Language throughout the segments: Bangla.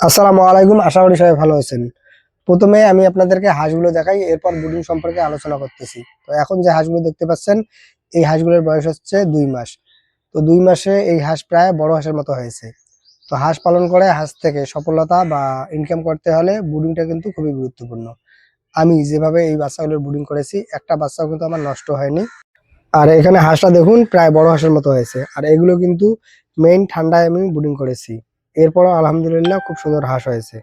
আসসালামু আলাইকুম, আশা করি সবাই ভালো আছেন। প্রথমে আমি আপনাদেরকে হাঁসগুলো দেখাই, এরপর ব্রুডিং সম্পর্কে আলোচনা করতেছি। তো এখন যে হাঁসগুলো দেখতে পাচ্ছেন, এই হাঁসগুলোর বয়স হচ্ছে 2 মাস। তো 2 মাসে এই হাঁস প্রায় বড় হাঁসের মতো হয়েছে। তো হাঁস পালন করে হাঁস থেকে সফলতা বা ইনকাম করতে হলে ব্রুডিংটা কিন্তু খুবই গুরুত্বপূর্ণ। আমি যেভাবে এই বাচ্চাগুলোর ব্রুডিং করেছি, একটা বাচ্চাও কিন্তু আমার নষ্ট হয়নি। আর এখানে হাঁসটা দেখুন প্রায় বড় হাঁসের মতো হয়েছে। আর এগুলো কিন্তু মেইন ঠান্ডায় আমি ব্রুডিং করেছি। এরপরও আলহামদুলিল্লাহ খুব সুন্দর হাঁস হয়েছে।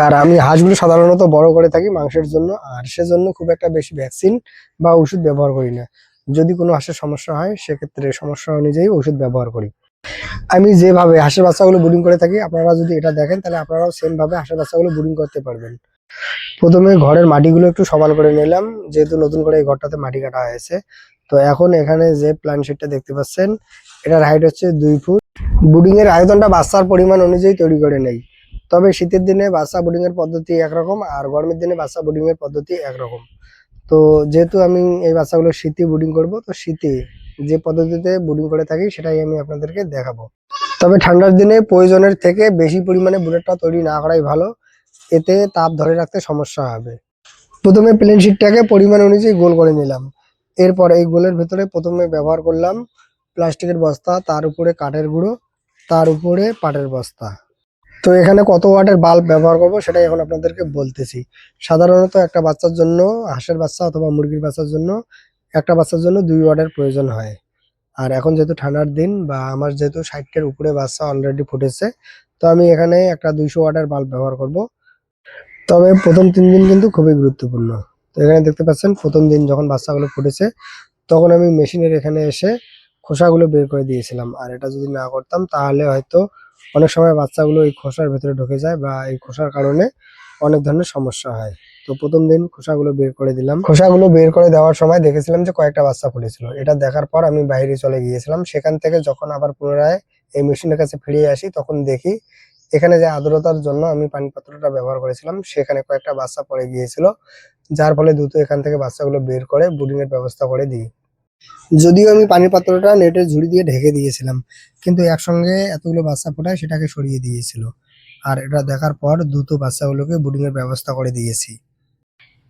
আর আমি হাঁসগুলো সাধারণত বড় করে থাকি মাংসের জন্য, আর সেজন্য খুব একটা বেশি ভ্যাকসিন বা ওষুধ ব্যবহার করি না। যদি কোনো হাঁসের সমস্যা হয় সেক্ষেত্রে সমস্যা অনুযায়ী ওষুধ ব্যবহার করি। আমি যেভাবে হাঁসের বাচ্চাগুলো ব্রুডিং করে থাকি, আপনারা যদি এটা দেখেন তাহলে আপনারাও সেম ভাবে হাঁসের বাচ্চাগুলো ব্রুডিং করতে পারবেন। প্রথমে ঘরের মাটিগুলো একটু সমান করে নিলাম, যেহেতু নতুন করে এই ঘরটাতে মাটি কাটা হয়েছে। তো এখন এখানে যে প্ল্যান শিটটা দেখতে পাচ্ছেন, এটার হাইট হচ্ছে 2 ফুট। ব্রুডিং এর আয়তনটা বাচ্চার পরিমাণ অনুযায়ী তৈরি করে নেই। তবে শীতের দিনে বাচ্চা ব্রুডিং এর পদ্ধতি একরকম, আর গরমের দিনে বাচ্চা ব্রুডিং এর পদ্ধতি একরকম। তো যেহেতু আমি এই বাচ্চাগুলো শীতে ব্রুডিং করব, তো শীতে যে পদ্ধতিতে ব্রুডিং করে থাকি সেটাই আমি আপনাদেরকে দেখাবো। তবে ঠান্ডার দিনে প্রয়োজনের থেকে বেশি পরিমাণে ব্রুডারটা তৈরি না করাই ভালো, এতে তাপ ধরে রাখতে সমস্যা হবে। প্রথমে প্লেন শিটটাকে পরিমাণ অনুযায়ী গোল করে নিলাম। এরপর এই গোলের ভেতরে প্রথমে ব্যবহার করলাম প্লাস্টিকের বস্তা, তার উপরে কাঠের গুঁড়ো, তার উপরে পাটের বস্তা। তো এখানে কত ওয়াটের বাল্ব ব্যবহার করব সেটাই এখন আপনাদেরকে বলতেছি। সাধারণত একটা বাচ্চার জন্য, হাঁসের বাচ্চা অথবা মুরগির বাচ্চার জন্য, একটা বাচ্চার জন্য 2 ওয়াটের প্রয়োজন হয়। আর এখন যেহেতু ঠান্ডার দিন বা আমার যেহেতু 60-এর উপরে বাচ্চা অলরেডি ফুটেছে, তো আমি এখানে একটা 200 ওয়াটের বাল্ব ব্যবহার করব। তবে প্রথম 3 দিন কিন্তু খুবই গুরুত্বপূর্ণ। তো এখানে দেখতে পাচ্ছেন প্রথম দিন যখন বাচ্চাগুলো ফুটেছে, তখন আমি মেশিনের এখানে এসে খোসাগুলো বের করে দিয়েছিলাম। আর এটা যদি না করতাম তাহলে হয়তো অনেক সময় বাচ্চাগুলো এই খোসার ভেতরে ঢুকে যায় বা এই খোসার কারণে অনেক ধরনের সমস্যা হয়। তো প্রথম দিন খোসাগুলো বের করে দিলাম। খোসাগুলো বের করে দেওয়ার সময় দেখেছিলাম যে কয়েকটা বাচ্চা ফুটেছিল। এটা দেখার পর আমি বাইরে চলে গিয়েছিলাম। সেখান থেকে যখন আবার পুনরায় এই মেশিনের কাছে ফিরে আসি, তখন দেখি এখানে যে আর্দ্রতার জন্য আমি পানি পাত্রটা ব্যবহার করেছিলাম সেখানে কয়েকটা বাচ্চা পড়ে গিয়েছিল, যার ফলে দ্রুত এখান থেকে বাচ্চাগুলো বের করে ব্রুডিং এর ব্যবস্থা করে দিই। যদিও আমি পানির পাত্রটা নেটের ঝুড়ি দিয়ে ঢেকে দিয়েছিলাম, কিন্তু একসঙ্গে এতগুলো বাচ্চা ফোটায় সেটাকে সরিয়ে দিয়েছিল। আর এটা দেখার পর দ্রুত বাচ্চাগুলোকে ব্রুডিং এর ব্যবস্থা করে দিয়েছি।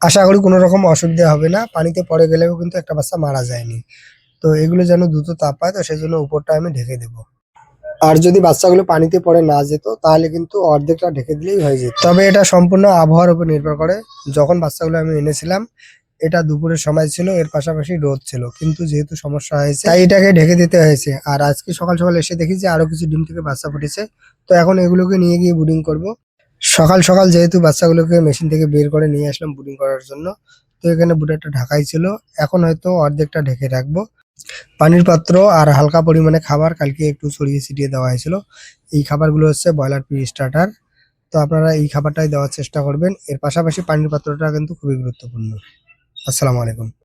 আশা করি কোনো রকম অসুবিধা হবে না। পানিতে পড়ে গেলেও কিন্তু একটা বাচ্চা মারা যায়নি। তো এগুলো যেন দ্রুত তাপ পায়, তো সেজন্য উপরটা আমি ঢেকে দেবো। আর যদি বাচ্চাগুলো পানিতে পড়ে না যেত তাহলে কিন্তু অর্ধেকটা ঢেকে দিলেই হয়ে যেত। তবে এটা সম্পূর্ণ আবহাওয়ার উপর নির্ভর করে। যখন বাচ্চাগুলো আমি এনেছিলাম, এটা দুপুরের সময় ছিল, এর পাশাপাশি রোদ ছিল, কিন্তু যেহেতু সমস্যা হয়েছে তাই এটাকে ঢেকে দিতে হয়েছে। আর আজকে সকাল সকাল এসে দেখি যে আরো কিছু ডিম থেকে বাচ্চা ফুটেছে। তো এখন এগুলোকে নিয়ে গিয়ে ব্রুডিং করব। সকাল সকাল যেহেতু বাচ্চাগুলোকে মেশিন থেকে বের করে নিয়ে আসলাম ব্রুডিং করার জন্য, তো এখানে ব্রুডারটা ঢাকাই ছিল। এখন হয়তো অর্ধেকটা ঢেকে রাখবো। পানির পাত্র আর হালকা পরিমাণে খাবার কালকে একটু ছড়িয়ে ছিটিয়ে দেওয়া হয়েছিল। এই খাবারগুলো হচ্ছে ব্রয়লার প্রি স্টার্টার। তো আপনারা এই খাবারটাই দেওয়ার চেষ্টা করবেন। এর পাশাপাশি পানির পাত্রটা কিন্তু খুবই গুরুত্বপূর্ণ। আসসালামু আলাইকুম।